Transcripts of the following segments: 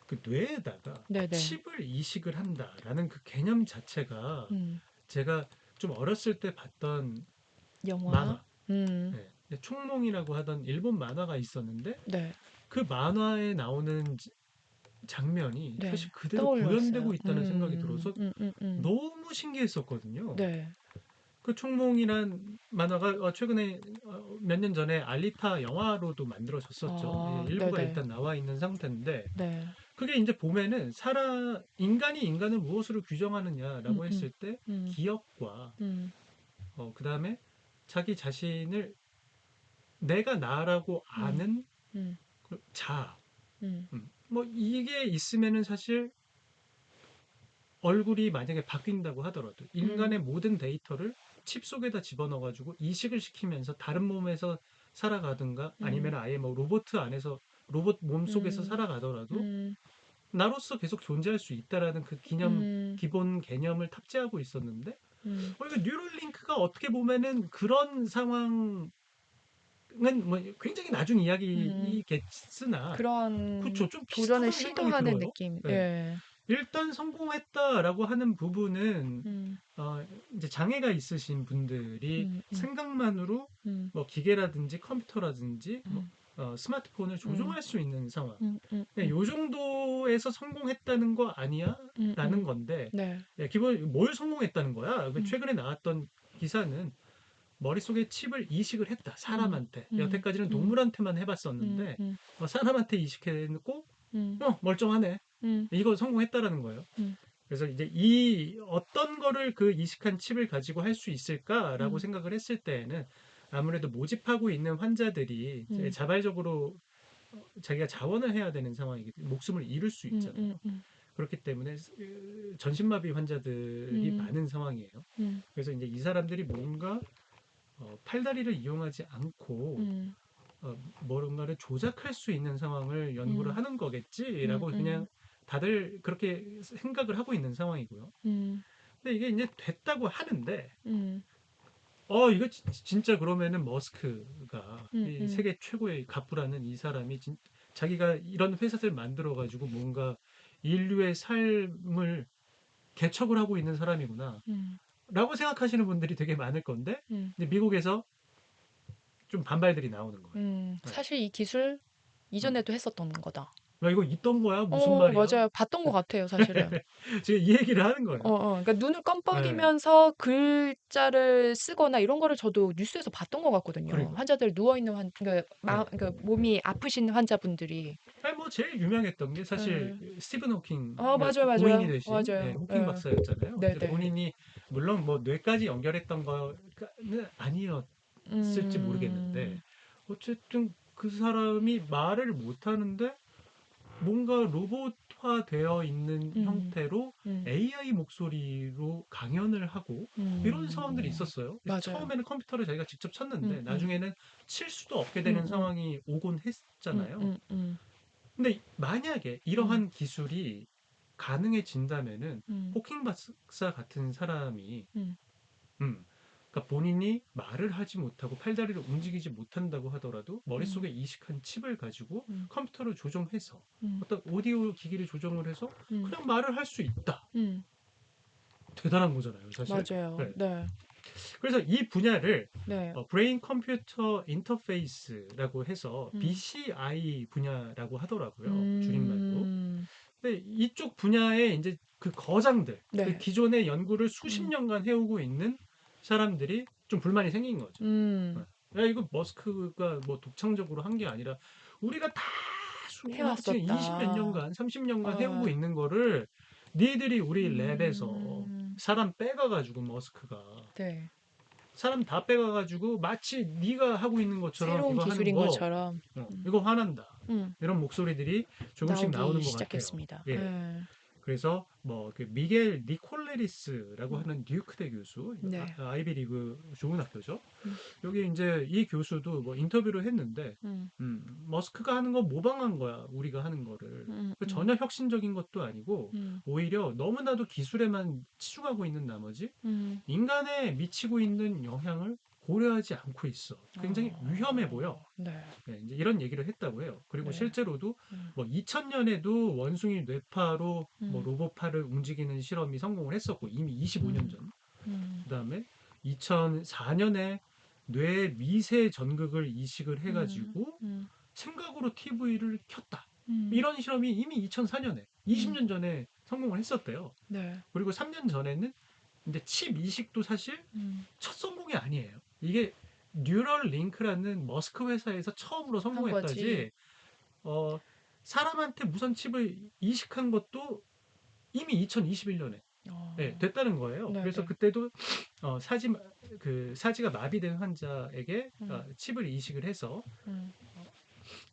그 뇌에다가 네네. 칩을 이식을 한다라는 그 개념 자체가 음. 제가 좀 어렸을 때 봤던 영화. 만화, 음. 예, 총몽이라고 하던 일본 만화가 있었는데 네. 그 만화에 나오는 장면이 네. 사실 그대로 떠올랐어요. 구현되고 있다는 생각이 들어서 너무 신기했었거든요. 네. 그 총몽이란 만화가 최근에 몇 년 전에 알리타 영화로도 만들어졌었죠. 이제 일부가 네네. 일단 나와 있는 상태인데 네. 그게 이제 보면은 인간이 인간을 무엇으로 음, 규정하느냐라고 음, 했을 때 음, 기억과 음, 그다음에 자기 자신을 내가 나라고 음, 아는 음, 그 자아. 음, 뭐 이게 있으면은 사실 얼굴이 만약에 바뀐다고 하더라도 음, 인간의 모든 데이터를 칩 속에다 집어넣어가지고 이식을 시키면서 다른 몸에서 살아가든가 아니면 음, 아예 뭐 로봇 안에서 로봇 몸 속에서 음, 살아가더라도 음, 나로서 계속 존재할 수 있다라는 그 음, 기본 개념을 탑재하고 있었는데 음, 이거 뉴럴링크가 어떻게 보면은 그런 상황은 뭐 굉장히 나중 음. 이야기겠으나 그런 그쵸 좀 도전을 비슷하다는 생각이 시도하는 들어요. 느낌. 네. 예. 일단 성공했다라고 하는 부분은 음, 이제 장애가 있으신 분들이 음, 음, 생각만으로 음, 뭐 기계라든지 컴퓨터라든지 뭐 음, 스마트폰을 음, 조종할 수 있는 상황. 음, 요 정도에서 성공했다는 거 아니야? 라는 건데, 네. 기본, 뭘 성공했다는 거야? 그 음, 최근에 나왔던 기사는 머릿속에 칩을 이식을 했다. 음, 사람한테. 음, 여태까지는 음, 동물한테만 음, 해봤었는데, 음, 사람한테 이식해놓고, 음, 멀쩡하네. 음, 이거 성공했다라는 거예요. 음, 그래서 이제 이 어떤 거를 그 이식한 칩을 가지고 할 수 있을까라고 음, 생각을 했을 때에는 아무래도 모집하고 있는 환자들이 이제 음, 자발적으로 자기가 자원을 해야 되는 상황이기 때문에 목숨을 잃을 수 음, 있잖아요. 음, 음, 그렇기 때문에 전신마비 환자들이 음, 많은 상황이에요. 음, 그래서 이제 이 사람들이 뭔가 팔다리를 이용하지 않고 음, 뭔가를 조작할 수 있는 상황을 연구를 음, 하는 음, 거겠지라고 그냥 음, 다들 그렇게 생각을 하고 있는 상황이고요. 음, 근데 이게 이제 됐다고 하는데, 음, 이거 진짜 그러면은 머스크가 음, 이 음, 세계 최고의 갑부라는 이 사람이 자기가 이런 회사를 만들어가지고 뭔가 인류의 삶을 개척을 하고 있는 사람이구나. 음, 라고 생각하시는 분들이 되게 많을 건데, 음. 이제 미국에서 좀 반발들이 나오는 거예요. 네. 사실 이 기술 음. 이전에도 했었던 거다. 야, 이거 있던 거야? 무슨 말이야? 맞아요. 봤던 것 같아요, 사실은. 지금 이 얘기를 하는 거예요. 그러니까 눈을 네. 깜빡이면서 글자를 쓰거나 이런 거를 저도 뉴스에서 봤던 것 같거든요. 그리고, 환자들 누워있는 네. 그러니까 몸이 아프신 환자분들이. 아니, 뭐 제일 유명했던 게 사실 예. 스티븐 아, 호킹 맞아요, 고인이 맞아요. 되신 맞아요. 호킹 예. 박사였잖아요. 근데 네네. 본인이 물론 뭐 뇌까지 연결했던 거는 아니었을지 모르겠는데 음, 어쨌든 그 사람이 말을 못 하는데 뭔가 로봇화 되어 있는 음, 형태로 음, AI 목소리로 강연을 하고 이런 상황들이 있었어요. 그래서 맞아요. 처음에는 컴퓨터를 자기가 직접 음, 쳤는데 음, 나중에는 칠 수도 없게 음, 되는 음, 상황이 오곤 음, 했잖아요. 음, 음, 근데 만약에 음, 이러한 기술이 가능해진다면은 음, 호킹 박사 같은 사람이 음, 음, 그러니까 본인이 말을 하지 못하고 팔다리를 움직이지 못한다고 하더라도 음, 머릿속에 이식한 칩을 가지고 음, 컴퓨터를 조정해서 음, 어떤 오디오 기기를 조정을 해서 음, 그냥 말을 할 수 있다. 음, 대단한 거잖아요, 사실. 맞아요. 네. 네. 그래서 이 분야를 네. 브레인 컴퓨터 인터페이스라고 해서 음, BCI 분야라고 하더라고요. 줄임말로. 음, 근데 이쪽 분야에 이제 그 거장들, 그 네. 기존의 연구를 수십 음, 년간 해오고 있는 사람들이 좀 불만이 생긴 거죠. 음, 야, 이거 머스크가 뭐 독창적으로 한 게 아니라 우리가 다 지금 20 몇 해왔었다. 년간, 30년간 해오고 어, 있는 거를 니들이 우리 랩에서 음, 사람 빼가가지고 머스크가 네. 사람 다 빼가가지고 마치 네가 하고 있는 것처럼 새로운 이거 하는 기술인 거, 것처럼, 음, 이거 화난다. 음, 이런 목소리들이 조금씩 나오기 나오는 것 같아요. 시작했습니다. 예. 예. 그래서 뭐 그 미겔 니콜레리스라고 음, 하는 듀크대 교수, 네. 아이비리그 좋은 학교죠. 음, 여기 이제 이 교수도 뭐 인터뷰를 했는데, 음, 머스크가 하는 거 모방한 거야, 우리가 하는 거를. 음, 그 음, 전혀 혁신적인 것도 아니고, 음, 오히려 너무나도 기술에만 치중하고 있는 나머지, 음, 인간에 미치고 있는 영향을 고려하지 않고 있어. 굉장히 위험해 보여. 네. 네, 이제 이런 얘기를 했다고 해요. 그리고 네. 실제로도 음. 뭐 2000년에도 원숭이 뇌파로 뭐 음. 로봇파를 움직이는 실험이 성공을 했었고 이미 25년 음. 전. 음. 그다음에 2004년에 뇌 미세 전극을 이식을 음. 해가지고 음. 생각으로 TV를 켰다. 음. 이런 실험이 이미 2004년에 음. 20년 전에 성공을 했었대요. 네. 그리고 3년 전에는 이제 칩 이식도 사실 음. 첫 성공이 아니에요. 이게 뉴럴 링크라는 머스크 회사에서 처음으로 한 거지. 성공했다지. 어, 사람한테 무선 칩을 이식한 것도 이미 2021년에 어. 됐다는 거예요. 그래서 네네. 그때도 사지 그 사지가 마비된 환자에게 음. 칩을 이식을 해서 음.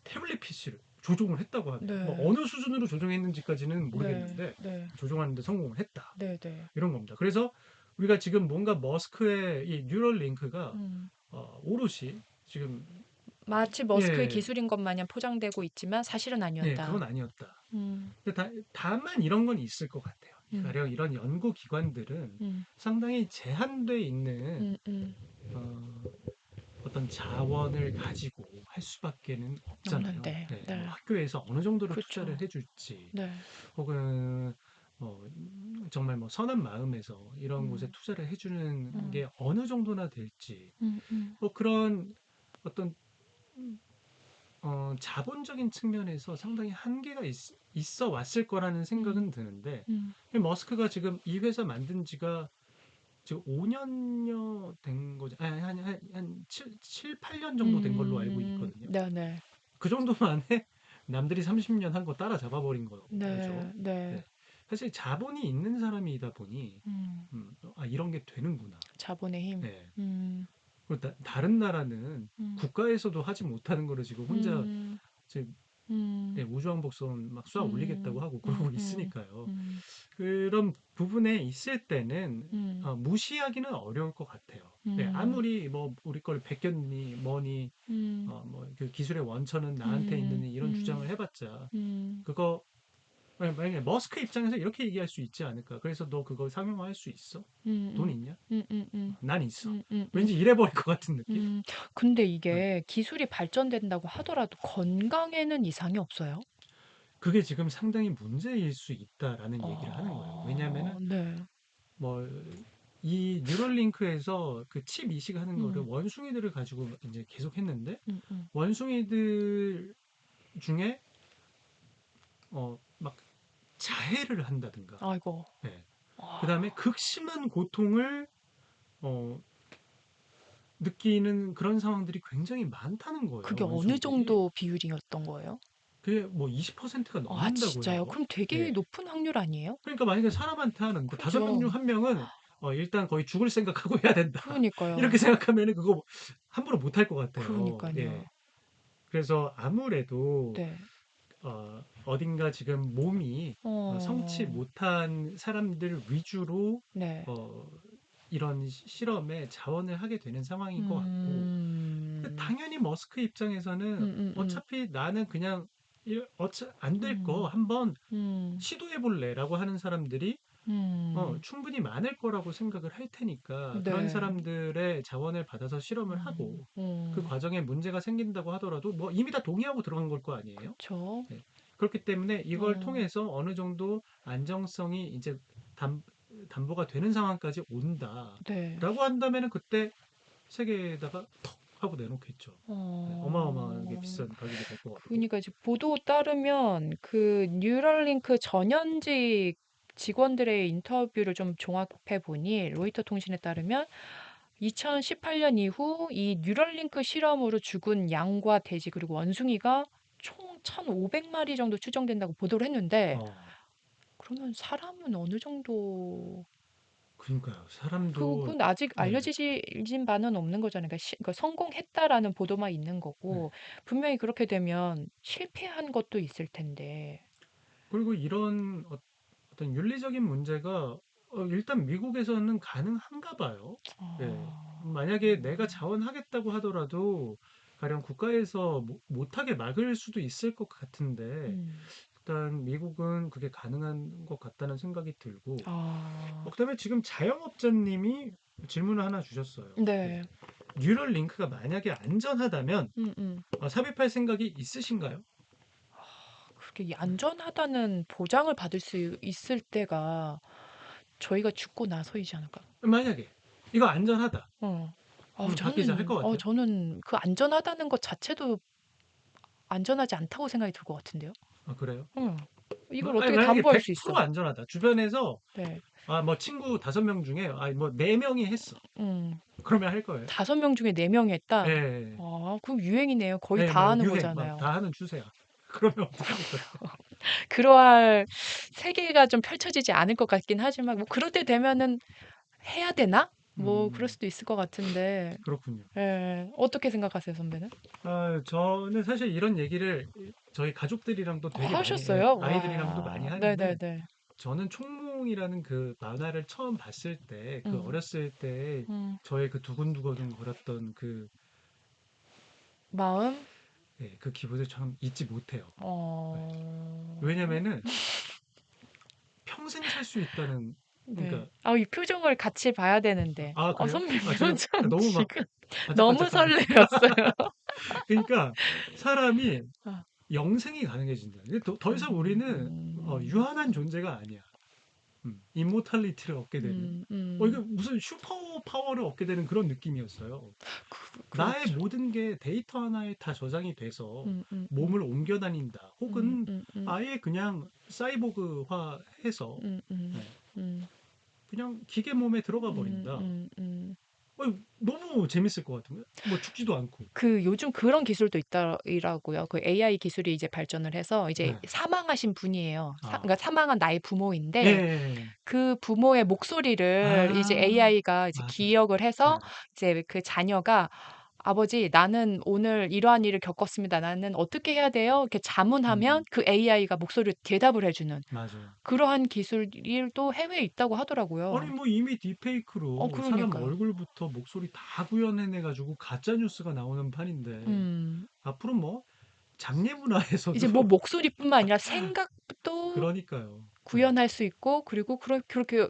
태블릿 PC를 조종을 했다고 하네요. 뭐 네. 어느 수준으로 조종했는지까지는 네. 모르겠는데 네. 조종하는데 성공을 했다. 네네. 이런 겁니다. 그래서 우리가 지금 뭔가 머스크의 이 뉴럴 링크가 음. 오롯이 지금 마치 머스크의 예, 기술인 것 마냥 포장되고 있지만 사실은 예, 아니었다. 그건 아니었다. 음. 근데 다만 이런 건 있을 것 같아요. 음. 가령 이런 연구 기관들은 음. 상당히 제한돼 있는 음. 음. 어, 어떤 자원을 가지고 할 수밖에는 없잖아요. 없는데. 네, 뭐 네. 학교에서 어느 정도로 투자를 그렇죠. 해줄지, 네. 혹은 정말 뭐 선한 마음에서 이런 곳에 음. 투자를 해주는 음. 게 어느 정도나 될지, 음. 음. 뭐 그런 어떤 자본적인 측면에서 상당히 한계가 있어 왔을 거라는 음. 생각은 드는데, 음. 머스크가 지금 이 회사 만든 지가 지금 5년여 된 거죠. 아니, 한 7, 8년 정도 된 걸로 알고 있거든요. 네네. 그 정도 만에 남들이 30년 한 거 따라잡아 버린 거죠. 네. 네. 네. 사실 자본이 있는 사람이다 보니, 음. 이런 게 되는구나. 자본의 힘. 네. 음. 그리고 다른 나라는 음. 국가에서도 하지 못하는 거를 지금 혼자 음. 지금 음. 우주왕복선 막 쏴 올리겠다고 음. 하고 그러고 음. 음. 있으니까요. 음. 그런 부분에 있을 때는 음. 무시하기는 어려울 것 같아요. 네, 음. 아무리 뭐 우리 걸 베꼈니 뭐니 음. 뭐 그 기술의 원천은 나한테 음. 있는 이런 주장을 음. 해봤자 음. 그거 만약에 머스크 입장에서 이렇게 얘기할 수 있지 않을까? 그래서 너 그거 상용화할 수 있어? 돈 음. 있냐? 음. 음. 음. 난 있어. 음. 음. 음. 왠지 이래 버릴 것 같은 느낌? 음. 근데 네. 이게 기술이 발전된다고 하더라도 건강에는 이상이 없어요? 그게 지금 상당히 문제일 수 있다라는 얘기를 하는 거예요. 왜냐하면은 네. 뭐 이 뉴럴링크에서 그 칩 이식하는 거를 음. 원숭이들을 가지고 이제 계속 했는데 음. 음. 원숭이들 중에 막 자해를 한다든가, 아이고. 예. 그다음에 아. 극심한 고통을 어, 느끼는 그런 상황들이 굉장히 많다는 거예요, 그게 어느 원숭이들이. 정도 비율이었던 거예요? 그게 뭐 20%가 아, 넘는다고 진짜요? 해요. 그럼 되게 예. 높은 확률 아니에요? 그러니까 만약에 사람한테 하는데 다섯 명 그죠. 중 한 명은 일단 거의 죽을 생각하고 해야 된다. 이렇게 그러니까요. 생각하면은 그거 함부로 못 할 것 같아요. 예. 그러니까요. 그래서 아무래도 네. 어딘가 지금 몸이 성치 어. 못한 사람들 위주로 네. 어, 이런 실험에 자원을 하게 되는 상황인 것 같고, 근데 음. 당연히 머스크 입장에서는 음음음. 어차피 나는 그냥 안 될 거 음. 한번 음. 시도해 볼래라고 하는 사람들이 음. 충분히 많을 거라고 생각을 할 테니까 그런 네. 사람들의 자원을 받아서 실험을 음. 하고 그 음. 과정에 문제가 생긴다고 하더라도 뭐 이미 다 동의하고 들어간 걸 거 아니에요? 그쵸. 네. 그렇기 때문에 이걸 어. 통해서 어느 정도 안정성이 이제 담, 담보가 되는 상황까지 네. 온다라고 한다면은 그때 세계에다가 턱 하고 내놓겠죠. 네, 어마어마하게 어. 비싼 가격이 될 것 같고. 그러니까 이제 보도 따르면 그 뉴럴링크 전현직 직원들의 인터뷰를 좀 종합해 보니 로이터 통신에 따르면 2018년 이후 이 뉴럴링크 실험으로 죽은 양과 돼지 그리고 원숭이가 총 1,500마리 정도 추정된다고 보도를 했는데 어, 그러면 사람은 어느 정도 그러니까요. 사람도 그건 아직 네, 알려지진 바는 없는 거잖아요. 그러니까 성공했다라는 보도만 있는 네. 거고 분명히 그렇게 되면 실패한 것도 있을 텐데. 그리고 이런 어떤 윤리적인 문제가 일단 미국에서는 가능한가 봐요. 예. 아, 만약에 내가 자원하겠다고 하더라도 가령 국가에서 못하게 막을 수도 있을 것 같은데 음. 일단 미국은 그게 가능한 것 같다는 생각이 들고 아, 그다음에 지금 자영업자님이 질문을 하나 주셨어요. 네. 네. 뉴럴 링크가 만약에 안전하다면 음, 음. 삽입할 생각이 있으신가요? 그게 안전하다는 보장을 받을 수 있을 때가 저희가 죽고 나서이지 않을까? 만약에 이거 안전하다. 어. 그럼 받기자 할 것 같아요. 저는 그 안전하다는 것 자체도 안전하지 않다고 생각이 들 것 같은데요. 그래요? 응. 이걸 어떻게 만약에 담보할 수 100% 있어? 안전하다. 주변에서 네. 뭐 친구 5명 중에 뭐 4명이 했어. 음. 그러면 할 거예요. 5명 중에 4명이 예, 했다. 예, 예. 그럼 유행이네요. 거의 예, 다 뭐 하는 유행 막 거잖아요. 다 하는 추세야. 그러면 어떻게 할 거예요? 그러할 세계가 좀 펼쳐지지 않을 것 같긴 하지만 뭐 그럴 때 되면은 해야 되나? 뭐 그럴 음, 수도 있을 것 같은데. 그렇군요. 예. 어떻게 생각하세요, 선배는? 저는 사실 이런 얘기를 저희 가족들이랑도 되게 많이, 하셨어요? 아이들이랑도 많이 와. 하는데, 네네네. 저는 총몽이라는 그 만화를 처음 봤을 때, 그 음. 어렸을 때 음. 저의 그 두근두근 거렸던 마음? 그 기분을 참 잊지 못해요. 네. 어. 왜냐면은 평생 살 수 있다는, 네. 그러니까, 이 표정을 같이 봐야 되는데. 그래요? 선배 지금 표정 너무 막 지금 너무 반짝반짝하네. 설레었어요. 그러니까 사람이 아. 영생이 가능해진다. 근데 더 이상 우리는 음. 유한한 존재가 아니야. 이모탈리티를 얻게 되는. 음. 이게 음. 무슨 슈퍼 파워를 얻게 되는 그런 느낌이었어요. 나의 그렇죠. 모든 게 데이터 하나에 다 저장이 돼서 음. 음. 음. 몸을 옮겨 다닌다. 음. 혹은 음. 음. 아예 그냥 사이보그화 해서 음. 음. 네, 음. 그냥 기계 몸에 들어가 음. 버린다. 음. 너무 재밌을 것 같은 거야. 뭐 죽지도 않고. 요즘 그런 기술도 있더라고요. 그 AI 기술이 이제 발전을 해서 이제 네. 사망하신 분이에요. 아, 그러니까 사망한 나의 예, 예, 부모인데 예. 그 부모의 목소리를 이제 아, AI가 이제 맞아. 기억을 네. 해서 이제 그 자녀가 "아버지, 나는 오늘 이러한 일을 겪었습니다. 나는 어떻게 해야 돼요?" 이렇게 자문하면 음, 그 AI가 목소리로 대답을 해 주는 맞아요. 그러한 기술이 또 해외에 있다고 아니 하더라고요. 뭐 이미 딥페이크로 사람 그러니까요. 얼굴부터 목소리 다 구현해내가지고 가짜 뉴스가 나오는 판인데 음. 앞으로 뭐 장례 문화에서도 이제 뭐 목소리뿐만 아니라 생각도 그러니까요. 네. 구현할 수 있고 그리고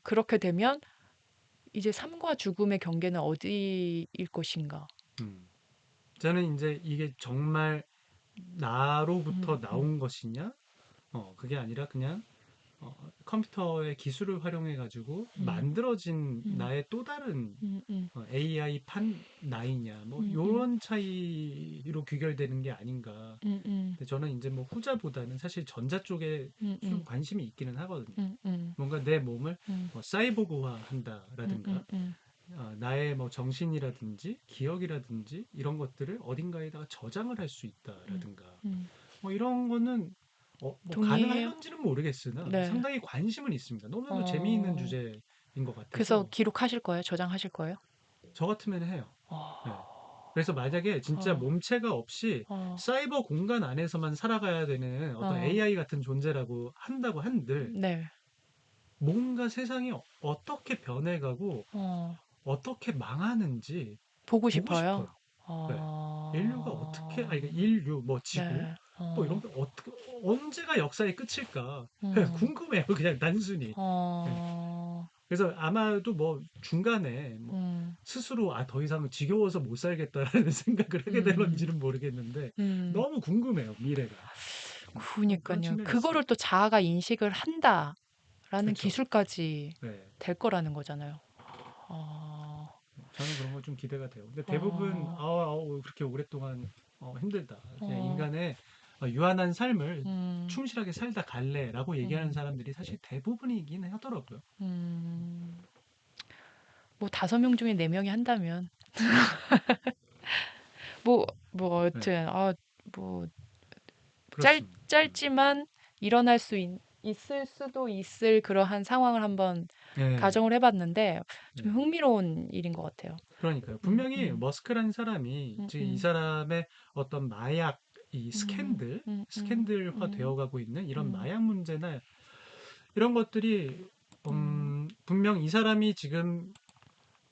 그렇게 되면 이제 삶과 죽음의 경계는 어디일 것인가. 음. 저는 이제 이게 정말 나로부터 음. 음. 나온 것이냐? 그게 아니라 그냥 컴퓨터의 기술을 활용해 가지고 음. 만들어진 음. 나의 또 다른 음. 음. AI 판 나이냐 뭐 음. 음. 요런 차이로 귀결되는 게 아닌가. 음. 음. 근데 저는 이제 뭐 후자보다는 사실 전자 쪽에 음. 좀 음. 관심이 있기는 하거든요. 음. 음. 뭔가 내 몸을 음. 사이보그화 음. 음. 한다라든가 음. 나의 뭐 정신이라든지 기억이라든지 이런 것들을 어딘가에다가 저장을 할 수 음. 있다라든가 음. 뭐 이런 거는 뭐 동의해요. 가능할런지는 모르겠으나 네. 상당히 관심은 있습니다. 너무나도 재미있는 어. 주제인 것 그래서 같아서 기록하실 거예요? 저장하실 거예요? 저 같으면 해요. 네. 어. 그래서 만약에 진짜 어. 몸체가 없이 어. 사이버 공간 안에서만 살아가야 되는 어떤 어. AI 같은 존재라고 한다고 한들 네. 뭔가 세상이 어떻게 변해가고 어. 어떻게 망하는지 보고 보고 싶어요. 싶어요. 네. 인류가 어떻게, 그러니까 어. 인류, 뭐 지구, 네. 뭐 이런 어. 게 어떻게, 언제가 역사의 끝일까? 음. 궁금해요. 그냥 단순히. 네. 어. 그래서 아마도 뭐 중간에 뭐 음. 스스로 더 이상 지겨워서 못 살겠다라는 생각을 하게 음. 될런지는 모르겠는데 음. 너무 궁금해요, 미래가. 그런 그니깐요. 측면이 그거를 있습니다. 또 자아가 인식을 한다라는 그렇죠. 기술까지 네. 될 거라는 거잖아요. 어. 저는 그런 거 좀 기대가 돼요. 근데 대부분 어. 그렇게 오랫동안 힘들다. 그냥 어. 인간의 유한한 삶을 음. 충실하게 살다 갈래라고 얘기하는 음. 사람들이 사실 대부분이긴 하더라고요. 음. 뭐 5명 중에 4명이 한다면 뭐 네, 여튼 뭐 그렇습니다. 짧지만 일어날 수 있을 수도 있을 그러한 상황을 한번 네, 가정을 해 봤는데 좀 네. 흥미로운 일인 것 같아요. 그러니까요. 음. 분명히 음. 머스크라는 사람이 음. 지금 이 음. 사람의 어떤 마약, 이 음. 음. 음. 스캔들화 음. 되어가고 있는 이런 음. 마약 문제나 이런 것들이 음. 분명 이 사람이 지금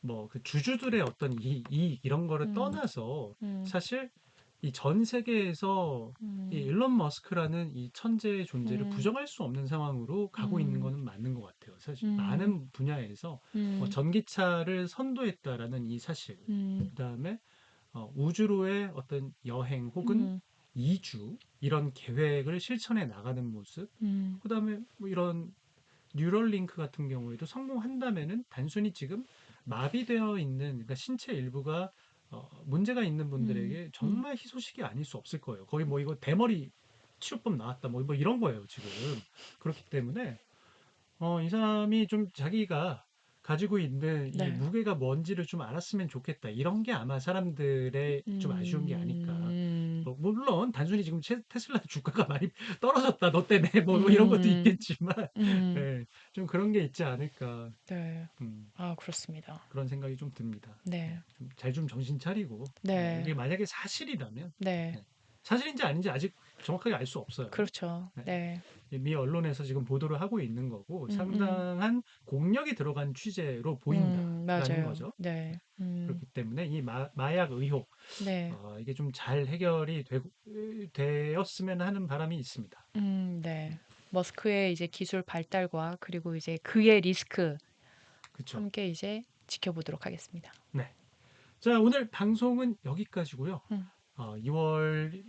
뭐 그 주주들의 어떤 이익 이런 거를 음. 떠나서 음. 사실 이 전 세계에서 이 음, 일론 머스크라는 이 천재의 존재를 음, 부정할 수 없는 상황으로 가고 있는 음, 거는 맞는 것 같아요. 사실 음, 많은 분야에서 음, 전기차를 선도했다라는 이 사실, 음, 그다음에 우주로의 어떤 여행 혹은 음, 이주 이런 계획을 실천해 나가는 모습, 음, 그다음에 뭐 이런 뉴럴링크 같은 경우에도 성공한다면은 단순히 지금 마비되어 있는 그러니까 신체 일부가 문제가 있는 음, 분들에게 음, 정말 희소식이 아닐 수 없을 거예요. 거의 뭐 이거 대머리 치료법 나왔다 뭐 이런 거예요, 지금. 그렇기 때문에 이 사람이 좀 자기가 가지고 있는 이 네. 무게가 뭔지를 좀 알았으면 좋겠다. 이런 게 아마 사람들의 좀 아쉬운 게 아닐까. 음, 뭐 물론 단순히 지금 테슬라 주가가 많이 떨어졌다. 너 때문에 뭐 이런 것도 음, 있겠지만 음, 예, 좀 그런 게 있지 않을까. 네. 음, 아, 그렇습니다. 그런 생각이 좀 듭니다. 네, 잘 좀 정신 차리고 네, 이게 만약에 사실이라면 네. 예, 사실인지 아닌지 아직 정확하게 알 수 없어요. 그렇죠. 예, 네. 미 언론에서 지금 보도를 하고 있는 거고 음, 음, 상당한 공력이 들어간 취재로 보인다라는 맞아요. 거죠. 네. 그렇기 때문에 이 마약 의혹 네. 이게 좀 잘 해결이 되었으면 하는 바람이 있습니다. 네. 머스크의 이제 기술 발달과 그리고 이제 그의 리스크 그렇죠? 함께 이제 지켜보도록 하겠습니다. 네. 자, 오늘 방송은 여기까지고요. 음, 2월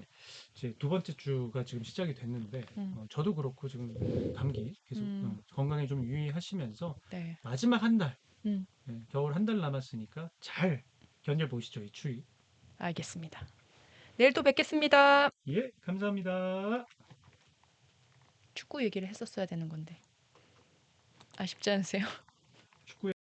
이제 두 번째 주가 지금 시작이 됐는데 음, 저도 그렇고 지금 감기 계속 음, 건강에 좀 유의하시면서 네. 마지막 한 달, 음, 겨울 한 달 남았으니까 잘 견뎌보시죠, 이 추위. 알겠습니다. 내일 또 뵙겠습니다. 예, 감사합니다. 축구 얘기를 했었어야 되는 건데. 아쉽지 않으세요? 축구에